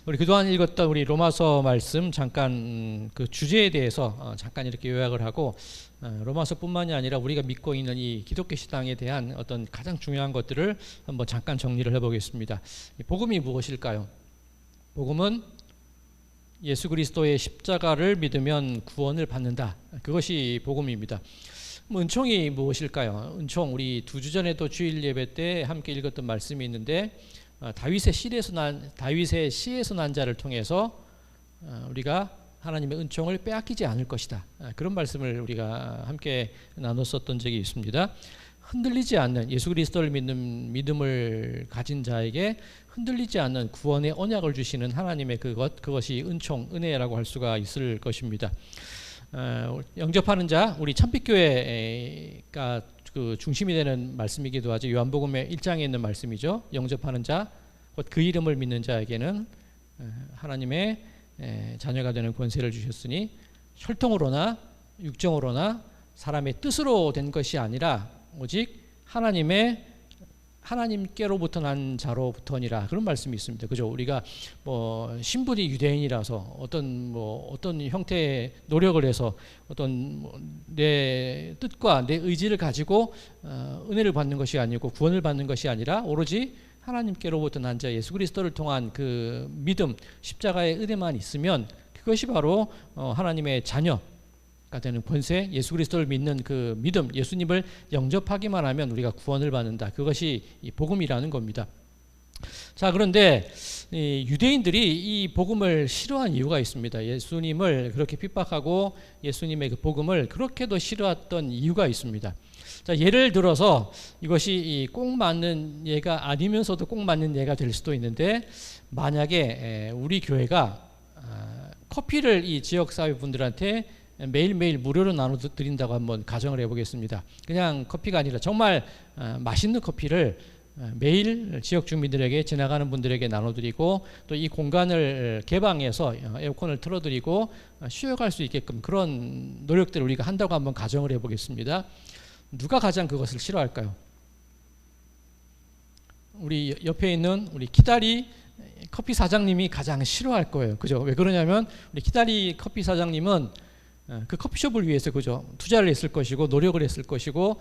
우리 그동안 읽었던 우리 로마서 말씀 잠깐 그 주제에 대해서 잠깐 이렇게 요약을 하고 로마서뿐만이 아니라 우리가 믿고 있는 이 기독교 신앙에 대한 어떤 가장 중요한 것들을 한번 잠깐 정리를 해보겠습니다. 복음이 무엇일까요? 복음은 예수 그리스도의 십자가를 믿으면 구원을 받는다. 그것이 복음입니다. 은총이 무엇일까요? 은총, 우리 2주 전에도 주일 예배 때 함께 읽었던 말씀이 있는데 다윗의 시에서 난 자를 통해서 우리가 하나님의 은총을 빼앗기지 않을 것이다. 그런 말씀을 우리가 함께 나눴었던 적이 있습니다. 흔들리지 않는 예수 그리스도를 믿는 믿음을 가진 자에게 흔들리지 않는 구원의 언약을 주시는 하나님의 그것이 은총, 은혜라고 할 수가 있을 것입니다. 영접하는 자, 우리 천빛교회가 그 중심이 되는 말씀이기도 하죠. 요한복음의 1장에 있는 말씀이죠. 영접하는 자, 곧 그 이름을 믿는 자에게는 하나님의 자녀가 되는 권세를 주셨으니 혈통으로나 육정으로나 사람의 뜻으로 된 것이 아니라 오직 하나님께로부터 난 자로부터니라, 그런 말씀이 있습니다. 그죠? 우리가 신분이 유대인이라서 어떤 형태의 노력을 해서 내 뜻과 내 의지를 가지고 은혜를 받는 것이 아니고 구원을 받는 것이 아니라 오로지 하나님께로부터 난 자 예수 그리스도를 통한 그 믿음, 십자가의 은혜만 있으면 그것이 바로 하나님의 자녀 가 되는 권세, 예수 그리스도를 믿는 그 믿음, 예수님을 영접하기만 하면 우리가 구원을 받는다. 그것이 이 복음이라는 겁니다. 자, 그런데 이 유대인들이 이 복음을 싫어한 이유가 있습니다. 예수님을 그렇게 핍박하고 예수님의 그 복음을 그렇게도 싫어했던 이유가 있습니다. 자, 예를 들어서 이것이 꼭 맞는 예가 아니면서도 꼭 맞는 예가 될 수도 있는데, 만약에 우리 교회가 커피를 이 지역사회 분들한테 매일매일 무료로 나눠드린다고 한번 가정을 해보겠습니다. 그냥 커피가 아니라 정말 맛있는 커피를 매일 지역 주민들에게, 지나가는 분들에게 나눠드리고 또 이 공간을 개방해서 에어컨을 틀어드리고 쉬어갈 수 있게끔 그런 노력들을 우리가 한다고 한번 가정을 해보겠습니다. 누가 가장 그것을 싫어할까요? 우리 옆에 있는 우리 키다리 커피 사장님이 가장 싫어할 거예요. 그죠? 왜 그러냐면 우리 키다리 커피 사장님은 그 커피숍을 위해서 그죠, 투자를 했을 것이고 노력을 했을 것이고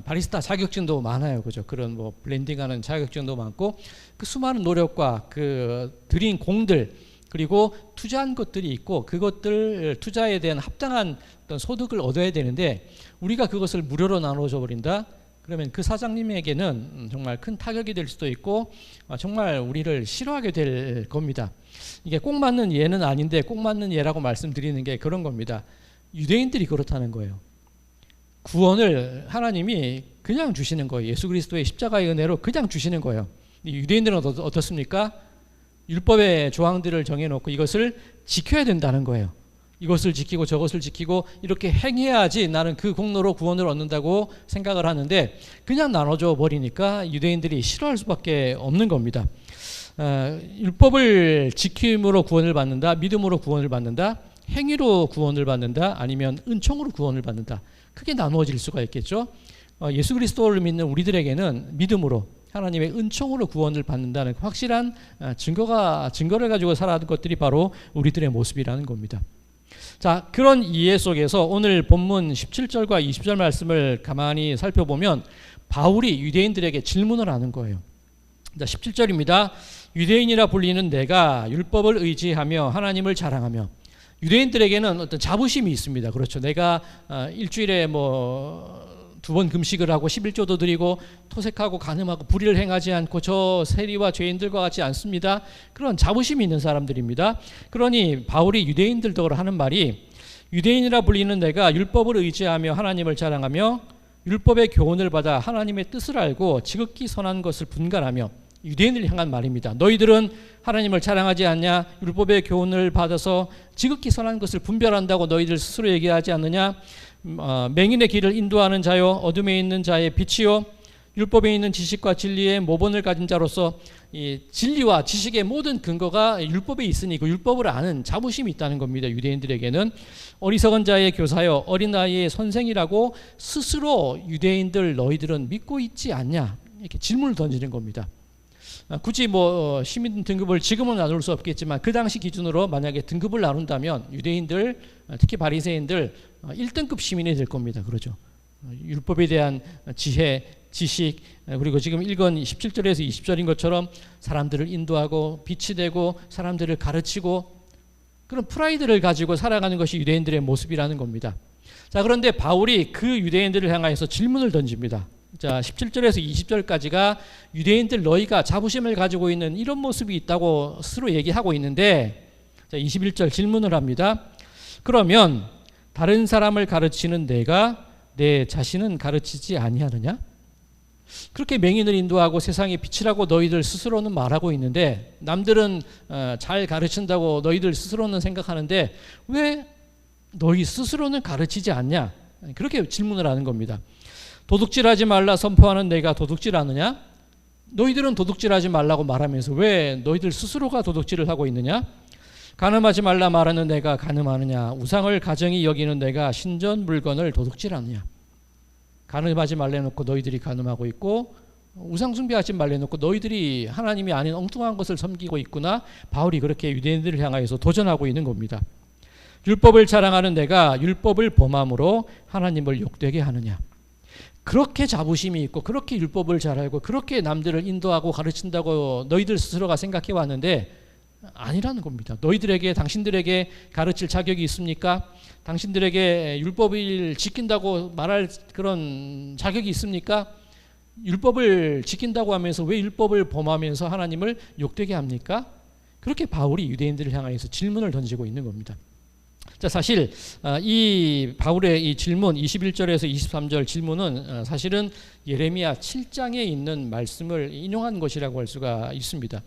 바리스타 자격증도 많아요. 그죠? 그런 블렌딩하는 자격증도 많고 그 수많은 노력과 그 들인 공들 그리고 투자한 것들이 있고 그것들 투자에 대한 합당한 어떤 소득을 얻어야 되는데 우리가 그것을 무료로 나눠줘 버린다. 그러면 그 사장님에게는 정말 큰 타격이 될 수도 있고 정말 우리를 싫어하게 될 겁니다. 이게 꼭 맞는 예는 아닌데 꼭 맞는 예라고 말씀드리는 게 그런 겁니다. 유대인들이 그렇다는 거예요. 구원을 하나님이 그냥 주시는 거예요. 예수 그리스도의 십자가의 은혜로 그냥 주시는 거예요. 유대인들은 어떻습니까? 율법의 조항들을 정해놓고 이것을 지켜야 된다는 거예요. 이것을 지키고 저것을 지키고 이렇게 행해야지 나는 그 공로로 구원을 얻는다고 생각을 하는데 그냥 나눠줘 버리니까 유대인들이 싫어할 수밖에 없는 겁니다. 율법을 지킴으로 구원을 받는다, 믿음으로 구원을 받는다, 행위로 구원을 받는다, 아니면 은총으로 구원을 받는다. 크게 나누어질 수가 있겠죠. 예수 그리스도를 믿는 우리들에게는 믿음으로 하나님의 은총으로 구원을 받는다는 확실한 증거를 가지고 살아가는 것들이 바로 우리들의 모습이라는 겁니다. 자, 그런 이해 속에서 오늘 본문 17절과 20절 말씀을 가만히 살펴보면 바울이 유대인들에게 질문을 하는 거예요. 자, 17절입니다. 유대인이라 불리는 내가 율법을 의지하며 하나님을 자랑하며. 유대인들에게는 어떤 자부심이 있습니다. 그렇죠. 내가 일주일에 2번 금식을 하고 11조도 드리고 토색하고 간음하고 불의를 행하지 않고 저 세리와 죄인들과 같지 않습니다. 그런 자부심이 있는 사람들입니다. 그러니 바울이 유대인들도 하는 말이 유대인이라 불리는 내가 율법을 의지하며 하나님을 자랑하며 율법의 교훈을 받아 하나님의 뜻을 알고 지극히 선한 것을 분간하며. 유대인을 향한 말입니다. 너희들은 하나님을 자랑하지 않냐? 율법의 교훈을 받아서 지극히 선한 것을 분별한다고 너희들 스스로 얘기하지 않느냐? 맹인의 길을 인도하는 자요, 어둠에 있는 자의 빛이요, 율법에 있는 지식과 진리의 모본을 가진 자로서 이 진리와 지식의 모든 근거가 율법에 있으니 그 율법을 아는 자부심이 있다는 겁니다. 유대인들에게는 어리석은 자의 교사요, 어린 나이의 선생이라고 스스로 유대인들 너희들은 믿고 있지 않냐? 이렇게 질문을 던지는 겁니다. 굳이 뭐 시민 등급을 지금은 나눌 수 없겠지만 그 당시 기준으로 만약에 등급을 나눈다면 유대인들, 특히 바리새인들 1등급 시민이 될 겁니다. 그러죠. 율법에 대한 지혜, 지식, 그리고 지금 읽은 17절에서 20절인 것처럼 사람들을 인도하고 빛이 되고 사람들을 가르치고 그런 프라이드를 가지고 살아가는 것이 유대인들의 모습이라는 겁니다. 자, 그런데 바울이 그 유대인들을 향하여서 질문을 던집니다. 자, 17절에서 20절까지가 유대인들 너희가 자부심을 가지고 있는 이런 모습이 있다고 스스로 얘기하고 있는데, 자, 21절 질문을 합니다. 그러면 다른 사람을 가르치는 내가 내 자신은 가르치지 아니하느냐? 그렇게 맹인을 인도하고 세상의 빛이라고 너희들 스스로는 말하고 있는데, 남들은 잘 가르친다고 너희들 스스로는 생각하는데 왜 너희 스스로는 가르치지 않냐? 그렇게 질문을 하는 겁니다. 도둑질하지 말라 선포하는 내가 도둑질하느냐? 너희들은 도둑질하지 말라고 말하면서 왜 너희들 스스로가 도둑질을 하고 있느냐? 간음하지 말라 말하는 내가 간음하느냐? 우상을 가정히 여기는 내가 신전 물건을 도둑질하느냐? 간음하지 말라 놓고 너희들이 간음하고 있고 우상 숭배하지 말라 놓고 너희들이 하나님이 아닌 엉뚱한 것을 섬기고 있구나. 바울이 그렇게 유대인들을 향하여서 도전하고 있는 겁니다. 율법을 자랑하는 내가 율법을 범함으로 하나님을 욕되게 하느냐? 그렇게 자부심이 있고 그렇게 율법을 잘 알고 그렇게 남들을 인도하고 가르친다고 너희들 스스로가 생각해 왔는데 아니라는 겁니다. 너희들에게 당신들에게 가르칠 자격이 있습니까? 당신들에게 율법을 지킨다고 말할 그런 자격이 있습니까? 율법을 지킨다고 하면서 왜 율법을 범하면서 하나님을 욕되게 합니까? 그렇게 바울이 유대인들을 향해서 질문을 던지고 있는 겁니다. 자, 사실 이 바울의 이 질문 21절에서 23절 질문은 사실은 예레미야 7장에 있는 말씀을 인용한 것이라고 할 수가 있습니다.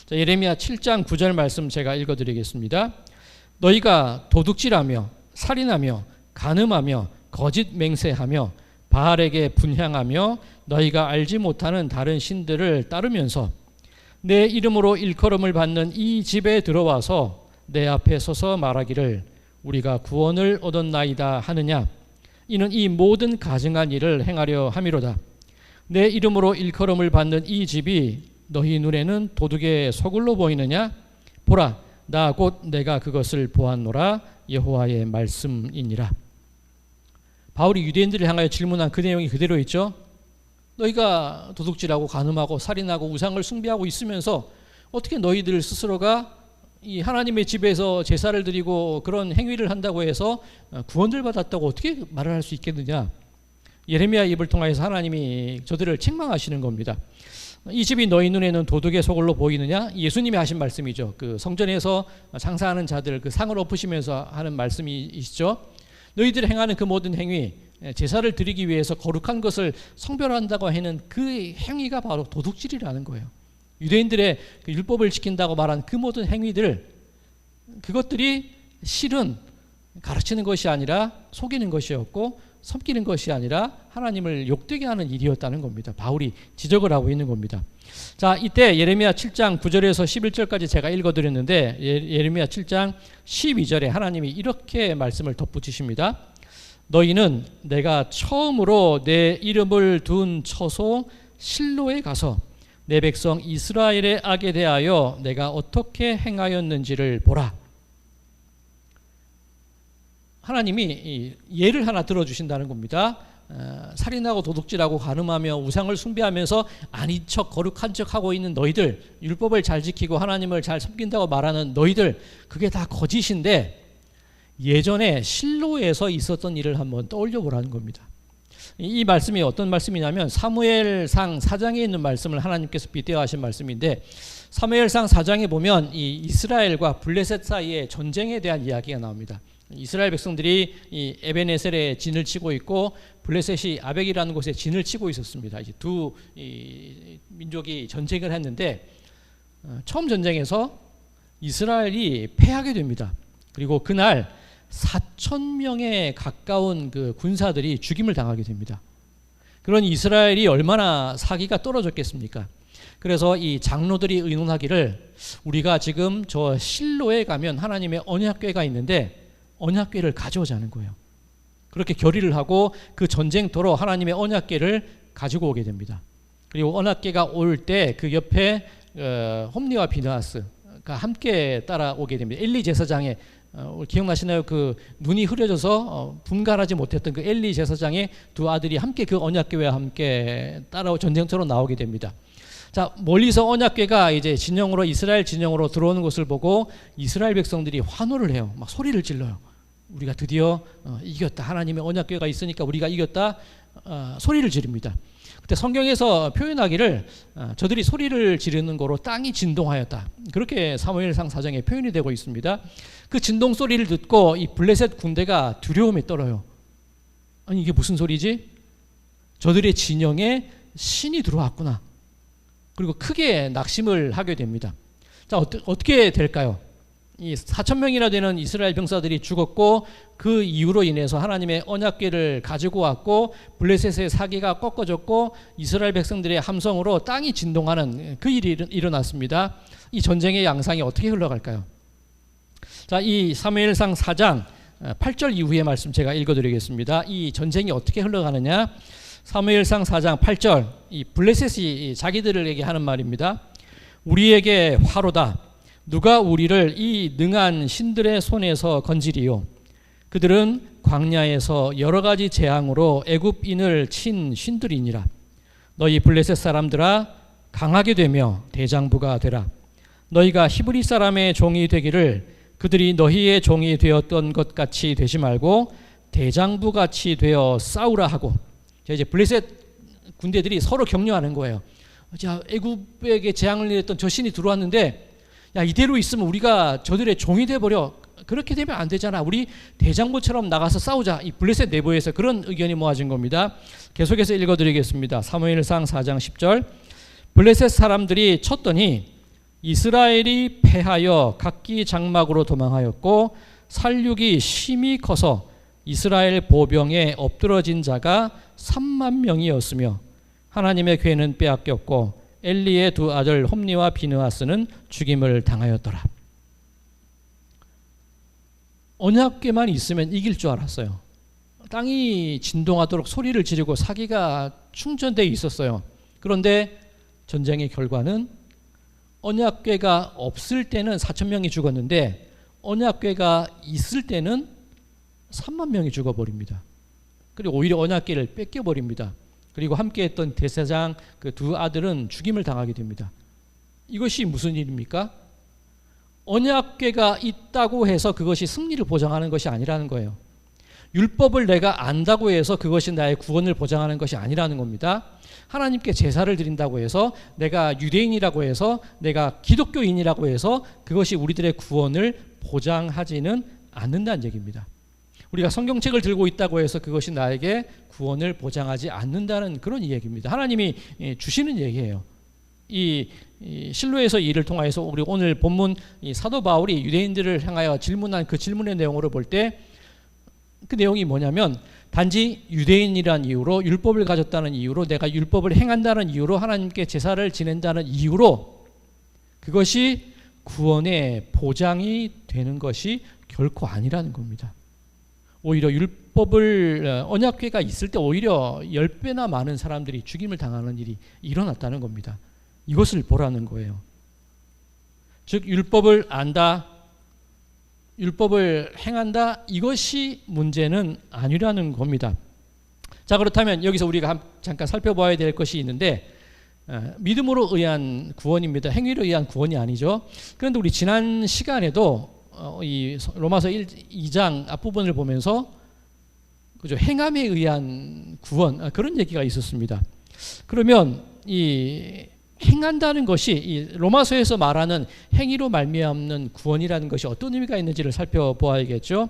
자, 예레미야 7장 9절 말씀 제가 읽어드리겠습니다. 너희가 도둑질하며 살인하며 간음하며 거짓 맹세하며 바알에게 분향하며 너희가 알지 못하는 다른 신들을 따르면서 내 이름으로 일컬음을 받는 이 집에 들어와서 내 앞에 서서 말하기를 우리가 구원을 얻었나이다 하느냐? 이는 이 모든 가증한 일을 행하려 함이로다. 내 이름으로 일컬음을 받는 이 집이 너희 눈에는 도둑의 소굴로 보이느냐? 보라, 나 곧 내가 그것을 보았노라. 여호와의 말씀이니라. 바울이 유대인들을 향하여 질문한 그 내용이 그대로 있죠. 너희가 도둑질하고 간음하고 살인하고 우상을 숭배하고 있으면서 어떻게 너희들 스스로가 이 하나님의 집에서 제사를 드리고 그런 행위를 한다고 해서 구원을 받았다고 어떻게 말을 할 수 있겠느냐? 예레미야 입을 통해서 하나님이 저들을 책망하시는 겁니다. 이 집이 너희 눈에는 도둑의 소굴로 보이느냐? 예수님이 하신 말씀이죠. 그 성전에서 장사하는 자들 그 상을 엎으시면서 하는 말씀이시죠. 너희들이 행하는 그 모든 행위, 제사를 드리기 위해서 거룩한 것을 성별한다고 하는 그 행위가 바로 도둑질이라는 거예요. 유대인들의 그 율법을 지킨다고 말한 그 모든 행위들, 그것들이 실은 가르치는 것이 아니라 속이는 것이었고 섬기는 것이 아니라 하나님을 욕되게 하는 일이었다는 겁니다. 바울이 지적을 하고 있는 겁니다. 자, 이때 예레미야 7장 9절에서 11절까지 제가 읽어드렸는데 예레미야 7장 12절에 하나님이 이렇게 말씀을 덧붙이십니다. 너희는 내가 처음으로 내 이름을 둔 처소 실로에 가서 내 백성 이스라엘의 악에 대하여 내가 어떻게 행하였는지를 보라. 하나님이 예를 하나 들어주신다는 겁니다. 살인하고 도둑질하고 간음하며 우상을 숭배하면서 아닌 척 거룩한 척 하고 있는 너희들, 율법을 잘 지키고 하나님을 잘 섬긴다고 말하는 너희들, 그게 다 거짓인데 예전에 실로에서 있었던 일을 한번 떠올려 보라는 겁니다. 이 말씀이 어떤 말씀이냐면 사무엘상 4장에 있는 말씀을 하나님께서 빗대어 하신 말씀인데, 사무엘상 4장에 보면 이 이스라엘과 블레셋 사이의 전쟁에 대한 이야기가 나옵니다. 이스라엘 백성들이 이 에벤에셀에 진을 치고 있고 블레셋이 아벡이라는 곳에 진을 치고 있었습니다. 이제 두 민족이 전쟁을 했는데 처음 전쟁에서 이스라엘이 패하게 됩니다. 그리고 그날 4,000명에 가까운 그 군사들이 죽임을 당하게 됩니다. 그런 이스라엘이 얼마나 사기가 떨어졌겠습니까? 그래서 이 장로들이 의논하기를 우리가 지금 저 실로에 가면 하나님의 언약궤가 있는데 언약궤를 가져오자는 거예요. 그렇게 결의를 하고 그 전쟁터로 하나님의 언약궤를 가지고 오게 됩니다. 그리고 언약궤가 올 때 그 옆에 홈리와 비느하스가 함께 따라오게 됩니다. 엘리 제사장의 기억나시나요? 그 눈이 흐려져서 분간하지 못했던 그 엘리 제사장의 두 아들이 함께 그 언약궤와 함께 따라오 전쟁터로 나오게 됩니다. 자, 멀리서 언약궤가 이제 진영으로 이스라엘 진영으로 들어오는 것을 보고 이스라엘 백성들이 환호를 해요. 막 소리를 질러요. 우리가 드디어 이겼다. 하나님의 언약궤가 있으니까 우리가 이겼다. 소리를 지릅니다. 그때 성경에서 표현하기를 저들이 소리를 지르는 거로 땅이 진동하였다. 그렇게 사무엘상 4장에 표현이 되고 있습니다. 그 진동 소리를 듣고 이 블레셋 군대가 두려움에 떨어요. 아니 이게 무슨 소리지? 저들의 진영에 신이 들어왔구나. 그리고 크게 낙심을 하게 됩니다. 자, 어떻게 될까요? 이 4,000명이나 되는 이스라엘 병사들이 죽었고 그 이유로 인해서 하나님의 언약궤를 가지고 왔고 블레셋의 사기가 꺾어졌고 이스라엘 백성들의 함성으로 땅이 진동하는 그 일이 일어났습니다. 이 전쟁의 양상이 어떻게 흘러갈까요? 자, 이 사무엘상 4장 8절 이후의 말씀 제가 읽어드리겠습니다. 이 전쟁이 어떻게 흘러가느냐? 사무엘상 4장 8절, 이 블레셋이 자기들에게 하는 말입니다. 우리에게 화로다. 누가 우리를 이 능한 신들의 손에서 건지리요. 그들은 광야에서 여러 가지 재앙으로 애굽인을 친 신들이니라. 너희 블레셋 사람들아 강하게 되며 대장부가 되라. 너희가 히브리 사람의 종이 되기를 그들이 너희의 종이 되었던 것 같이 되지 말고 대장부 같이 되어 싸우라 하고. 이제 블레셋 군대들이 서로 격려하는 거예요. 자, 애굽에게 재앙을 내렸던 저 신이 들어왔는데 야, 이대로 있으면 우리가 저들의 종이 돼버려. 그렇게 되면 안 되잖아. 우리 대장부처럼 나가서 싸우자. 이 블레셋 내부에서 그런 의견이 모아진 겁니다. 계속해서 읽어드리겠습니다. 사무엘상 4장 10절. 블레셋 사람들이 쳤더니 이스라엘이 패하여 각기 장막으로 도망하였고 살육이 심히 커서 이스라엘 보병에 엎드러진 자가 3만 명이었으며 하나님의 궤는 빼앗겼고 엘리의 두 아들 홈리와 비느하스는 죽임을 당하였더라. 언약궤만 있으면 이길 줄 알았어요. 땅이 진동하도록 소리를 지르고 사기가 충전되어 있었어요. 그런데 전쟁의 결과는 언약궤가 없을 때는 4,000명이 죽었는데 언약궤가 있을 때는 3만 명이 죽어버립니다. 그리고 오히려 언약궤를 뺏겨버립니다. 그리고 함께했던 대제사장 그 두 아들은 죽임을 당하게 됩니다. 이것이 무슨 일입니까? 언약궤가 있다고 해서 그것이 승리를 보장하는 것이 아니라는 거예요. 율법을 내가 안다고 해서 그것이 나의 구원을 보장하는 것이 아니라는 겁니다. 하나님께 제사를 드린다고 해서 내가 유대인이라고 해서 내가 기독교인이라고 해서 그것이 우리들의 구원을 보장하지는 않는다는 얘기입니다. 우리가 성경책을 들고 있다고 해서 그것이 나에게 구원을 보장하지 않는다는 그런 얘기입니다. 하나님이 주시는 얘기예요. 이 실로에서 일을 통해서 우리 오늘 본문 이 사도 바울이 유대인들을 향하여 질문한 그 질문의 내용으로 볼 때 그 내용이 뭐냐면 단지 유대인이라는 이유로 율법을 가졌다는 이유로 내가 율법을 행한다는 이유로 하나님께 제사를 지낸다는 이유로 그것이 구원의 보장이 되는 것이 결코 아니라는 겁니다. 오히려 율법을 언약궤가 있을 때 오히려 10배나 많은 사람들이 죽임을 당하는 일이 일어났다는 겁니다. 이것을 보라는 거예요. 즉 율법을 안다, 율법을 행한다, 이것이 문제는 아니라는 겁니다. 자, 그렇다면 여기서 우리가 잠깐 살펴봐야 될 것이 있는데 믿음으로 의한 구원입니다. 행위로 의한 구원이 아니죠. 그런데 우리 지난 시간에도 이 로마서 2장 앞부분을 보면서 그죠, 행함에 의한 구원, 그런 얘기가 있었습니다. 그러면 이 행한다는 것이 이 로마서에서 말하는 행위로 말미암는 구원이라는 것이 어떤 의미가 있는지를 살펴보아야겠죠.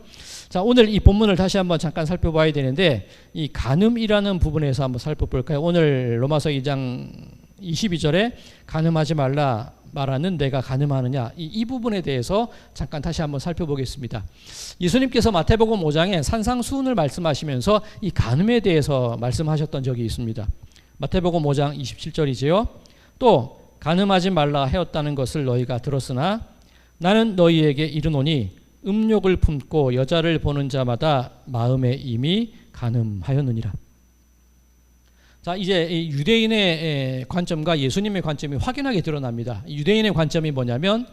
자, 오늘 이 본문을 다시 한번 잠깐 살펴봐야 되는데 이 간음이라는 부분에서 한번 살펴볼까요? 오늘 로마서 2장 22절에 간음하지 말라 말하는 내가 간음하느냐, 이 부분에 대해서 잠깐 다시 한번 살펴보겠습니다. 예수님께서 마태복음 5장에 산상수훈을 말씀하시면서 이 간음에 대해서 말씀하셨던 적이 있습니다. 마태복음 5장 27절이지요. 또 간음하지 말라 하였다는 것을 너희가 들었으나 나는 너희에게 이르노니 음욕을 품고 여자를 보는 자마다 마음에 이미 간음하였느니라. 자, 이제 이 유대인의 관점과 예수님의 관점이 확연하게 드러납니다. 유대인의 관점이 뭐냐면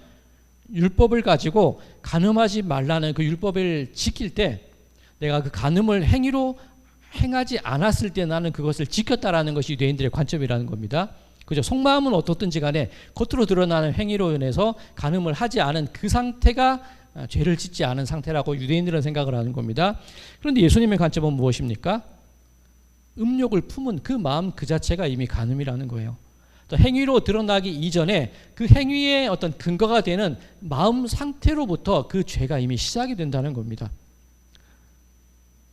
율법을 가지고 간음하지 말라는 그 율법을 지킬 때 내가 그 간음을 행위로 행하지 않았을 때 나는 그것을 지켰다라는 것이 유대인들의 관점이라는 겁니다. 그죠? 속마음은 어떻든지 간에 겉으로 드러나는 행위로 인해서 간음을 하지 않은 그 상태가 죄를 짓지 않은 상태라고 유대인들은 생각을 하는 겁니다. 그런데 예수님의 관점은 무엇입니까? 음욕을 품은 그 마음 그 자체가 이미 간음이라는 거예요. 또 행위로 드러나기 이전에 그 행위의 어떤 근거가 되는 마음 상태로부터 그 죄가 이미 시작이 된다는 겁니다.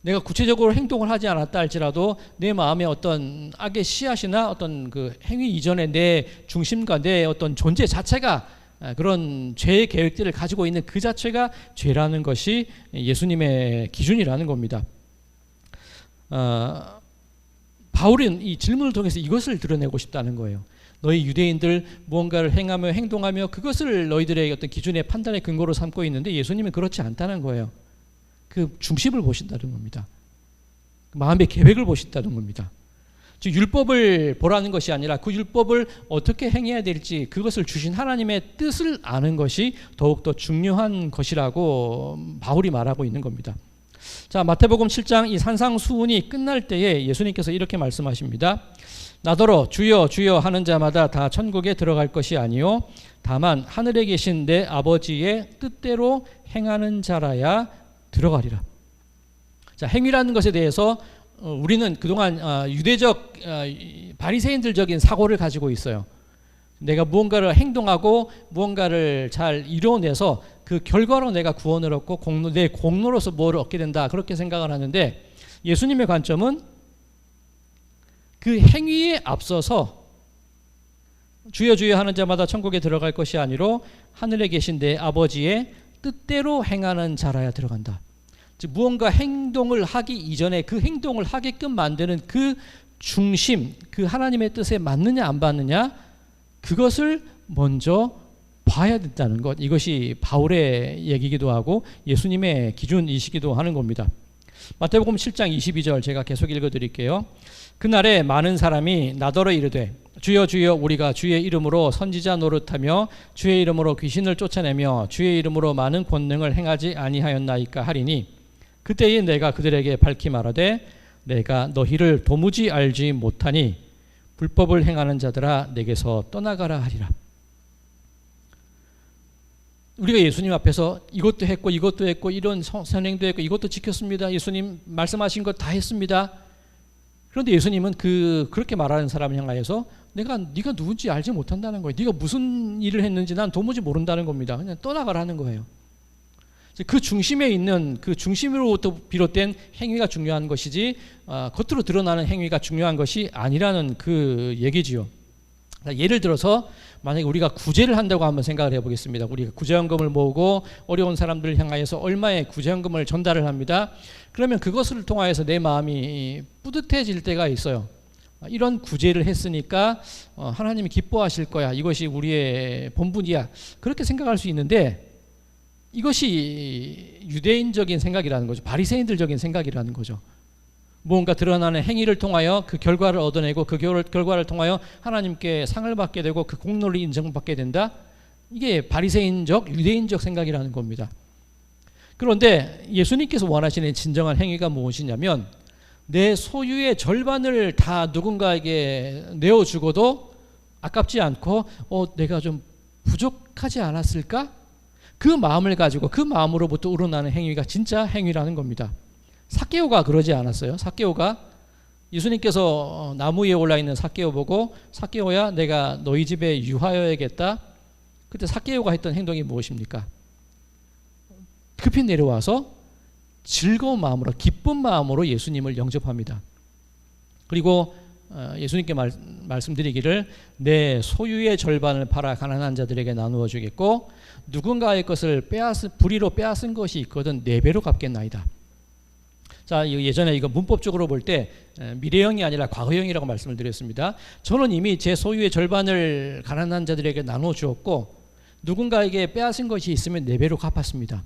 내가 구체적으로 행동을 하지 않았다 할지라도 내 마음에 어떤 악의 씨앗이나 어떤 그 행위 이전에 내 중심과 내 어떤 존재 자체가 그런 죄의 계획들을 가지고 있는 그 자체가 죄라는 것이 예수님의 기준이라는 겁니다. 바울은 이 질문을 통해서 이것을 드러내고 싶다는 거예요. 너희 유대인들 무언가를 행하며 행동하며 그것을 너희들의 어떤 기준의 판단의 근거로 삼고 있는데 예수님은 그렇지 않다는 거예요. 그 중심을 보신다는 겁니다. 마음의 계획을 보신다는 겁니다. 즉 율법을 보라는 것이 아니라 그 율법을 어떻게 행해야 될지 그것을 주신 하나님의 뜻을 아는 것이 더욱더 중요한 것이라고 바울이 말하고 있는 겁니다. 자, 마태복음 7장 이 산상수훈이 끝날 때에 예수님께서 이렇게 말씀하십니다. 나더러 주여 주여 하는 자마다 다 천국에 들어갈 것이 아니요 다만 하늘에 계신 내 아버지의 뜻대로 행하는 자라야 들어가리라. 자, 행위라는 것에 대해서 우리는 그동안 유대적 바리새인들적인 사고를 가지고 있어요. 내가 무언가를 행동하고 무언가를 잘 이뤄내서 그 결과로 내가 구원을 얻고 내 공로로서 뭘 얻게 된다 그렇게 생각을 하는데 예수님의 관점은 그 행위에 앞서서 주여 주여 하는 자마다 천국에 들어갈 것이 아니로 하늘에 계신 내 아버지의 뜻대로 행하는 자라야 들어간다. 즉 무언가 행동을 하기 이전에 그 행동을 하게끔 만드는 그 중심, 그 하나님의 뜻에 맞느냐 안 맞느냐 그것을 먼저 봐야 된다는 것. 이것이 바울의 얘기이기도 하고 예수님의 기준이시기도 하는 겁니다. 마태복음 7장 22절 제가 계속 읽어드릴게요. 그날에 많은 사람이 나더러 이르되 주여 주여 우리가 주의 이름으로 선지자 노릇하며 주의 이름으로 귀신을 쫓아내며 주의 이름으로 많은 권능을 행하지 아니하였나이까 하리니 그때에 내가 그들에게 밝히 말하되 내가 너희를 도무지 알지 못하니 불법을 행하는 자들아 내게서 떠나가라 하리라. 우리가 예수님 앞에서 이것도 했고 이것도 했고 이런 선행도 했고 이것도 지켰습니다. 예수님 말씀하신 것 다 했습니다. 그런데 예수님은 그렇게 말하는 사람을 향하여서 네가 누군지 알지 못한다는 거예요. 네가 무슨 일을 했는지 난 도무지 모른다는 겁니다. 그냥 떠나가라는 거예요. 그 중심에 있는 그 중심으로부터 비롯된 행위가 중요한 것이지 겉으로 드러나는 행위가 중요한 것이 아니라는 그 얘기지요. 예를 들어서 만약에 우리가 구제를 한다고 한번 생각을 해보겠습니다. 우리가 구제연금을 모으고 어려운 사람들을 향하여서 얼마의 구제연금을 전달을 합니다. 그러면 그것을 통하여서 내 마음이 뿌듯해질 때가 있어요. 이런 구제를 했으니까 하나님이 기뻐하실 거야. 이것이 우리의 본분이야. 그렇게 생각할 수 있는데 이것이 유대인적인 생각이라는 거죠. 바리새인들적인 생각이라는 거죠. 무언가 드러나는 행위를 통하여 그 결과를 얻어내고 그 결과를 통하여 하나님께 상을 받게 되고 그 공로를 인정받게 된다. 이게 바리새인적 유대인적 생각이라는 겁니다. 그런데 예수님께서 원하시는 진정한 행위가 무엇이냐면 내 소유의 절반을 다 누군가에게 내어주고도 아깝지 않고 내가 좀 부족하지 않았을까? 그 마음을 가지고 그 마음으로부터 우러나는 행위가 진짜 행위라는 겁니다. 삭개오가 그러지 않았어요. 삭개오가 예수님께서 나무 위에 올라있는 삭개오 보고 삭개오야 내가 너희 집에 유하여야겠다. 그때 삭개오가 했던 행동이 무엇입니까? 급히 내려와서 즐거운 마음으로 기쁜 마음으로 예수님을 영접합니다. 그리고 예수님께 말씀드리기를 내 소유의 절반을 팔아 가난한 자들에게 나누어 주겠고 누군가의 것을 불의로 빼앗은 것이 있거든 4배로 갚겠나이다. 자, 예전에 이거 문법적으로 볼 때 미래형이 아니라 과거형이라고 말씀을 드렸습니다. 저는 이미 제 소유의 절반을 가난한 자들에게 나누어 주었고 누군가에게 빼앗은 것이 있으면 4배로 갚았습니다.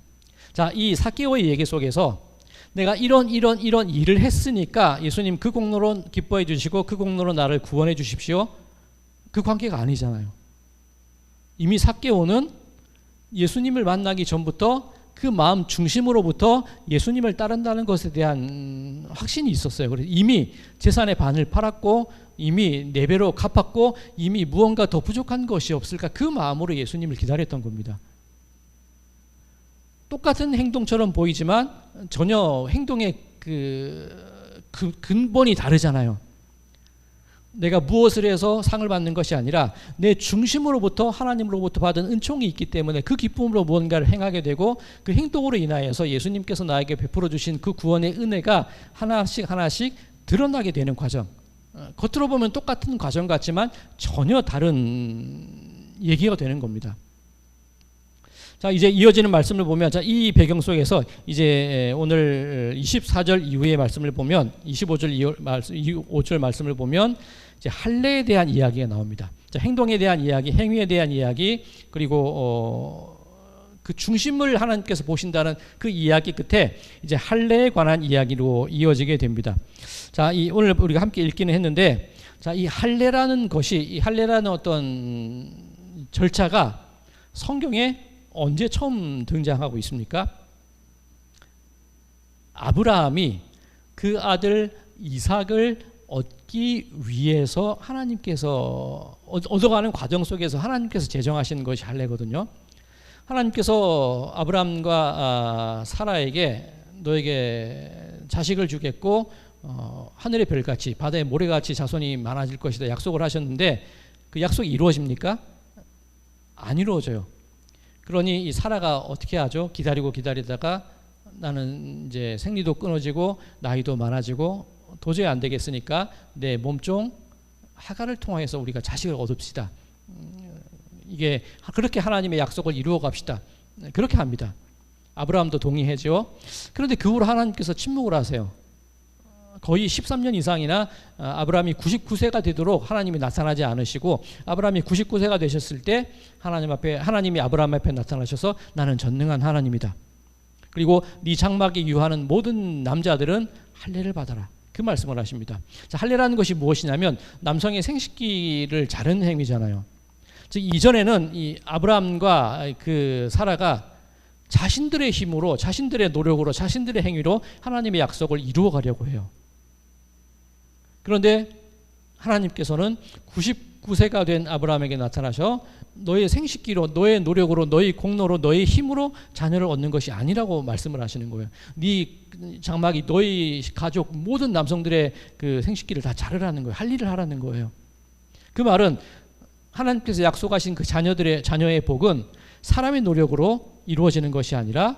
자, 이 삭개오의 얘기 속에서 내가 이런 일을 했으니까 예수님 그 공로로 기뻐해 주시고 그 공로로 나를 구원해 주십시오. 그 관계가 아니잖아요. 이미 삭개오는 예수님을 만나기 전부터 그 마음 중심으로부터 예수님을 따른다는 것에 대한 확신이 있었어요. 그래서 이미 재산의 반을 팔았고 이미 4배로 갚았고 이미 무언가 더 부족한 것이 없을까 그 마음으로 예수님을 기다렸던 겁니다. 똑같은 행동처럼 보이지만 전혀 행동의 그 근본이 다르잖아요. 내가 무엇을 해서 상을 받는 것이 아니라 내 중심으로부터 하나님으로부터 받은 은총이 있기 때문에 그 기쁨으로 무언가를 행하게 되고 그 행동으로 인하여서 예수님께서 나에게 베풀어 주신 그 구원의 은혜가 하나씩 드러나게 되는 과정. 겉으로 보면 똑같은 과정 같지만 전혀 다른 얘기가 되는 겁니다. 자, 이제 이어지는 말씀을 보면, 자, 이 배경 속에서 이제 오늘 24절 이후의 말씀을 보면, 25절 말씀을 보면, 이제 할례에 대한 이야기가 나옵니다. 자, 행동에 대한 이야기, 행위에 대한 이야기, 그리고 그 중심을 하나님께서 보신다는 그 이야기 끝에 이제 할례에 관한 이야기로 이어지게 됩니다. 자, 오늘 우리가 함께 읽기는 했는데, 자, 이 할례라는 것이, 이 할례라는 어떤 절차가 성경에 언제 처음 등장하고 있습니까? 아브라함이 그 아들 이삭을 얻기 위해서 하나님께서 얻어가는 과정 속에서 하나님께서 제정하신 것이 할례거든요. 하나님께서 아브라함과 사라에게 너에게 자식을 주겠고 하늘의 별같이 바다의 모래같이 자손이 많아질 것이다 약속을 하셨는데 그 약속이 이루어집니까? 안 이루어져요. 그러니 이 사라가 어떻게 하죠? 기다리다가 나는 이제 생리도 끊어지고 나이도 많아지고 도저히 안 되겠으니까 내 몸종 하갈을 통해서 우리가 자식을 얻읍시다. 이게 그렇게 하나님의 약속을 이루어 갑시다. 그렇게 합니다. 아브라함도 동의하죠. 그런데 그 후로 하나님께서 침묵을 하세요. 거의 13년 이상이나 아브라함이 99세가 되도록 하나님이 나타나지 않으시고 아브라함이 99세가 되셨을 때 하나님이 아브라함 앞에 나타나셔서 나는 전능한 하나님이다. 그리고 네 장막에 유하는 모든 남자들은 할례를 받아라. 그 말씀을 하십니다. 자, 할례라는 것이 무엇이냐면 남성의 생식기를 자르는 행위잖아요. 즉 이전에는 이 아브라함과 그 사라가 자신들의 힘으로 자신들의 노력으로 자신들의 행위로 하나님의 약속을 이루어 가려고 해요. 그런데 하나님께서는 99세가 된 아브라함에게 나타나셔 너의 생식기로 너의 노력으로 너의 공로로 너의 힘으로 자녀를 얻는 것이 아니라고 말씀을 하시는 거예요. 네 장막이 너의 가족 모든 남성들의 그 생식기를 다 자르라는 거예요. 할 일을 하라는 거예요. 그 말은 하나님께서 약속하신 그 자녀의 복은 사람의 노력으로 이루어지는 것이 아니라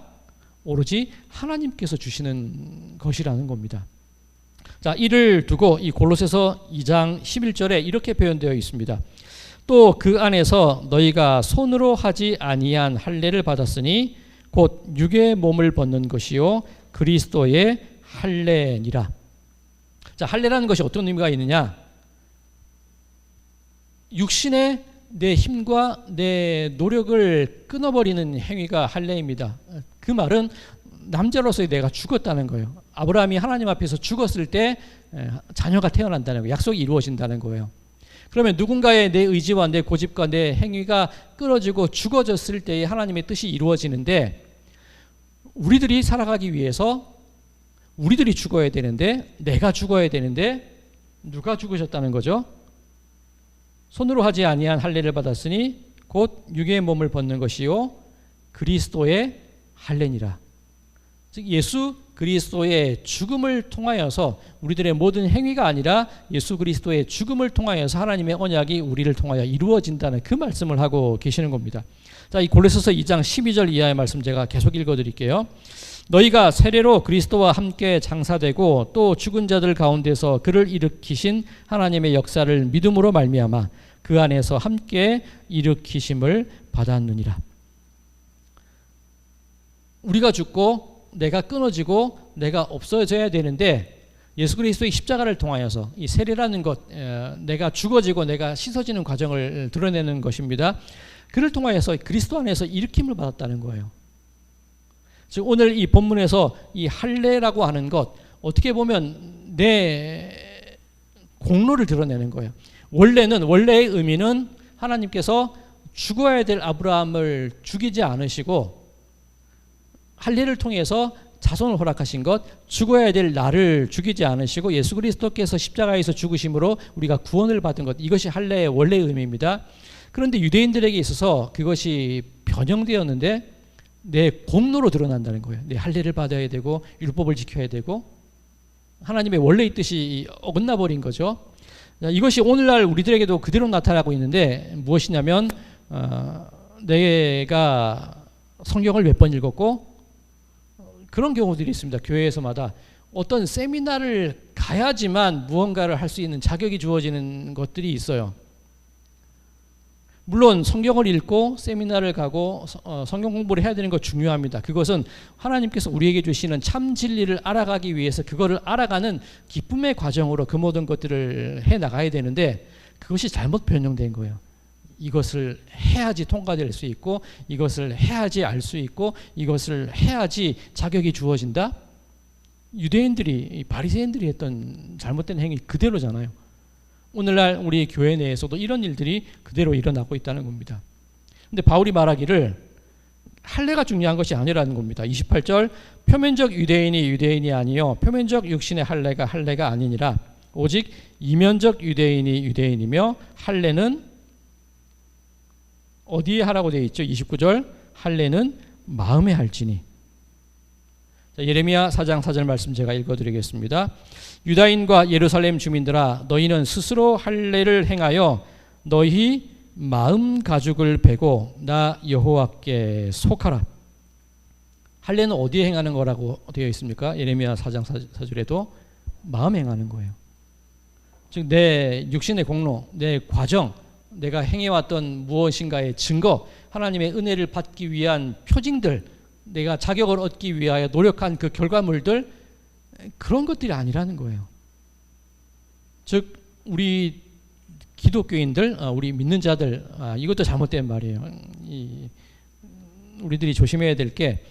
오로지 하나님께서 주시는 것이라는 겁니다. 자, 이를 두고 이 골로새서 2장 11절에 이렇게 표현되어 있습니다. 또 그 안에서 너희가 손으로 하지 아니한 할례를 받았으니 곧 육의 몸을 벗는 것이요 그리스도의 할례니라. 자, 할례라는 것이 어떤 의미가 있느냐? 육신의 내 힘과 내 노력을 끊어버리는 행위가 할례입니다. 그 말은 남자로서의 내가 죽었다는 거예요. 아브라함이 하나님 앞에서 죽었을 때 자녀가 태어난다는 거예요. 약속이 이루어진다는 거예요. 그러면 누군가의 내 의지와 내 고집과 내 행위가 끊어지고 죽어졌을 때에 하나님의 뜻이 이루어지는데 우리들이 살아가기 위해서 우리들이 죽어야 되는데 내가 죽어야 되는데 누가 죽으셨다는 거죠? 손으로 하지 아니한 할례를 받았으니 곧 육의 몸을 벗는 것이요 그리스도의 할례니라. 즉 예수 그리스도의 죽음을 통하여서 우리들의 모든 행위가 아니라 예수 그리스도의 죽음을 통하여서 하나님의 언약이 우리를 통하여 이루어진다는 그 말씀을 하고 계시는 겁니다. 자, 이 골로새서 2장 12절 이하의 말씀 제가 계속 읽어드릴게요. 너희가 세례로 그리스도와 함께 장사되고 또 죽은 자들 가운데서 그를 일으키신 하나님의 역사를 믿음으로 말미암아 그 안에서 함께 일으키심을 받았느니라. 우리가 죽고 내가 끊어지고 내가 없어져야 되는데 예수 그리스도의 십자가를 통하여서 이 세례라는 것, 내가 죽어지고 내가 씻어지는 과정을 드러내는 것입니다. 그를 통하여서 그리스도 안에서 일으킴을 받았다는 거예요. 즉 오늘 이 본문에서 이 할례라고 하는 것, 어떻게 보면 내 공로를 드러내는 거예요. 원래의 의미는 하나님께서 죽어야 될 아브라함을 죽이지 않으시고 할례를 통해서 자손을 허락하신 것, 죽어야 될 나를 죽이지 않으시고 예수 그리스도께서 십자가에서 죽으심으로 우리가 구원을 받은 것, 이것이 할례의 원래 의미입니다. 그런데 유대인들에게 있어서 그것이 변형되었는데 내 공로로 드러난다는 거예요. 내 할례를 받아야 되고 율법을 지켜야 되고 하나님의 원래의 뜻이 어긋나 버린 거죠. 이것이 오늘날 우리들에게도 그대로 나타나고 있는데 무엇이냐면 내가 성경을 몇 번 읽었고 그런 경우들이 있습니다. 교회에서마다 어떤 세미나를 가야지만 무언가를 할 수 있는 자격이 주어지는 것들이 있어요. 물론 성경을 읽고 세미나를 가고 성경 공부를 해야 되는 거 중요합니다. 그것은 하나님께서 우리에게 주시는 참 진리를 알아가기 위해서 그거를 알아가는 기쁨의 과정으로 그 모든 것들을 해나가야 되는데 그것이 잘못 변형된 거예요. 이것을 해야지 통과될 수 있고 이것을 해야지 알 수 있고 이것을 해야지 자격이 주어진다. 유대인들이 바리새인들이 했던 잘못된 행위 그대로잖아요. 오늘날 우리 교회 내에서도 이런 일들이 그대로 일어나고 있다는 겁니다. 근데 바울이 말하기를 할례가 중요한 것이 아니라는 겁니다. 28절 표면적 유대인이 아니요 표면적 육신의 할례가 아니니라 오직 이면적 유대인이 유대인이며 할례는 어디에 하라고 되어 있죠? 29절 할례는 마음에 할지니. 자, 예레미야 4장 4절 말씀 제가 읽어드리겠습니다. 유다인과 예루살렘 주민들아 너희는 스스로 할례를 행하여 너희 마음 가죽을 베고 나 여호와께 속하라. 할례는 어디에 행하는 거라고 되어 있습니까? 예레미야 4장 4절에도 마음에 행하는 거예요. 즉 내 육신의 공로, 내 과정, 내가 행해왔던 무엇인가의 증거, 하나님의 은혜를 받기 위한 표징들, 내가 자격을 얻기 위하여 노력한 그 결과물들, 그런 것들이 아니라는 거예요. 즉 우리 기독교인들, 우리 믿는 자들, 이것도 잘못된 말이에요. 우리들이 조심해야 될 게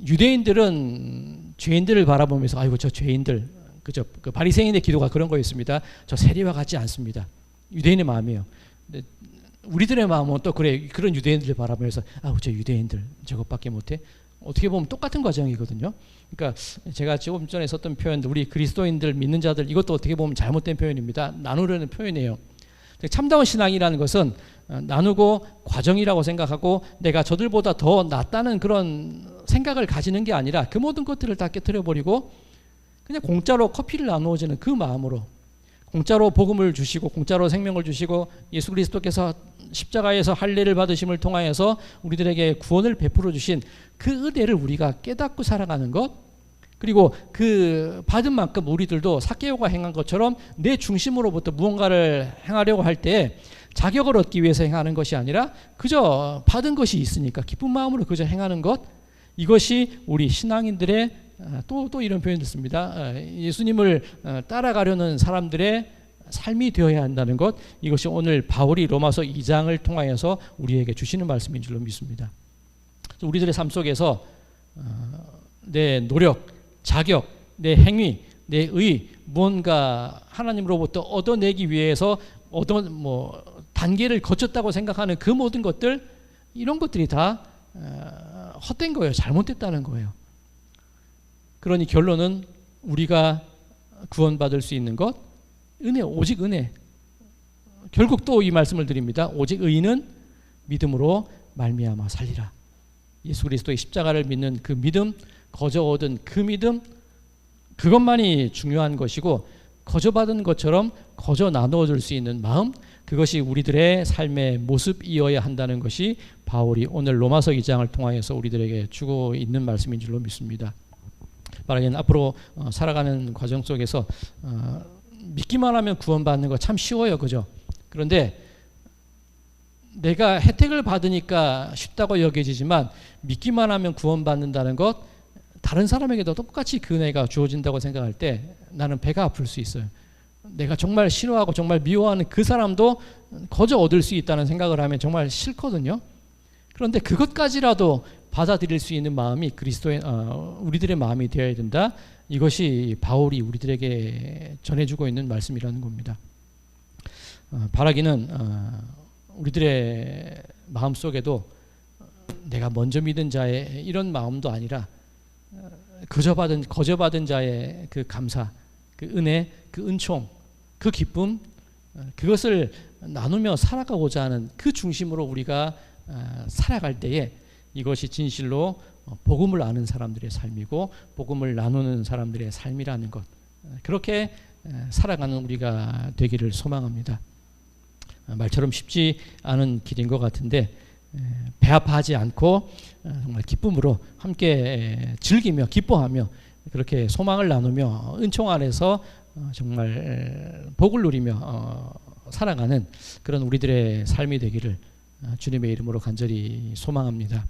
유대인들은 죄인들을 바라보면서 아이고 저 죄인들, 그죠? 그 바리새인의 기도가 그런 거였습니다. 저 세리와 같지 않습니다. 유대인의 마음이에요. 근데 우리들의 마음은 또 그런 유대인들을 바라보면서 아우 저 유대인들 저것밖에 못해. 어떻게 보면 똑같은 과정이거든요. 그러니까 제가 조금 전에 썼던 표현들 우리 그리스도인들 믿는 자들 이것도 어떻게 보면 잘못된 표현입니다. 나누려는 표현이에요. 참다운 신앙이라는 것은 나누고 과정이라고 생각하고 내가 저들보다 더 낫다는 그런 생각을 가지는 게 아니라 그 모든 것들을 다 깨트려버리고 그냥 공짜로 커피를 나누어주는 그 마음으로 공짜로 복음을 주시고 공짜로 생명을 주시고 예수 그리스도께서 십자가에서 할례를 받으심을 통하여서 우리들에게 구원을 베풀어 주신 그 은혜를 우리가 깨닫고 살아가는 것, 그리고 그 받은 만큼 우리들도 삭개오가 행한 것처럼 내 중심으로부터 무언가를 행하려고 할 때 자격을 얻기 위해서 행하는 것이 아니라 그저 받은 것이 있으니까 기쁜 마음으로 그저 행하는 것, 이것이 우리 신앙인들의 또 이런 표현을 씁니다. 예수님을 따라가려는 사람들의 삶이 되어야 한다는 것, 이것이 오늘 바울이 로마서 2장을 통하여서 우리에게 주시는 말씀인 줄로 믿습니다. 우리들의 삶 속에서 내 노력, 자격, 내 행위, 내 의, 무언가 하나님으로부터 얻어내기 위해서 단계를 거쳤다고 생각하는 그 모든 것들, 이런 것들이 다 헛된 거예요. 잘못됐다는 거예요. 그러니 결론은 우리가 구원받을 수 있는 것, 은혜, 오직 은혜. 결국 또 이 말씀을 드립니다. 오직 의인은 믿음으로 말미암아 살리라. 예수 그리스도의 십자가를 믿는 그 믿음, 거저 얻은 그 믿음, 그것만이 중요한 것이고 거저 받은 것처럼 거저 나누어 줄 수 있는 마음, 그것이 우리들의 삶의 모습이어야 한다는 것이 바울이 오늘 로마서 2장을 통하여서 우리들에게 주고 있는 말씀인 줄로 믿습니다. 말하기는 앞으로 살아가는 과정 속에서 믿기만 하면 구원받는 거 참 쉬워요. 그죠? 그런데 내가 혜택을 받으니까 쉽다고 여겨지지만 믿기만 하면 구원받는다는 것, 다른 사람에게도 똑같이 그 은혜가 주어진다고 생각할 때 나는 배가 아플 수 있어요. 내가 정말 싫어하고 정말 미워하는 그 사람도 거저 얻을 수 있다는 생각을 하면 정말 싫거든요. 그런데 그것까지라도 받아들일 수 있는 마음이 우리들의 마음이 되어야 된다. 이것이 바울이 우리들에게 전해주고 있는 말씀이라는 겁니다. 바라기는 우리들의 마음 속에도 내가 먼저 믿은 자의 이런 마음도 아니라 거저 받은 자의 그 감사, 그 은혜, 그 은총, 그 기쁨, 그것을 나누며 살아가고자 하는 그 중심으로 우리가 살아갈 때에 이것이 진실로 복음을 아는 사람들의 삶이고 복음을 나누는 사람들의 삶이라는 것, 그렇게 살아가는 우리가 되기를 소망합니다. 말처럼 쉽지 않은 길인 것 같은데 배아파하지 않고 정말 기쁨으로 함께 즐기며 기뻐하며 그렇게 소망을 나누며 은총 안에서 정말 복을 누리며 살아가는 그런 우리들의 삶이 되기를 주님의 이름으로 간절히 소망합니다.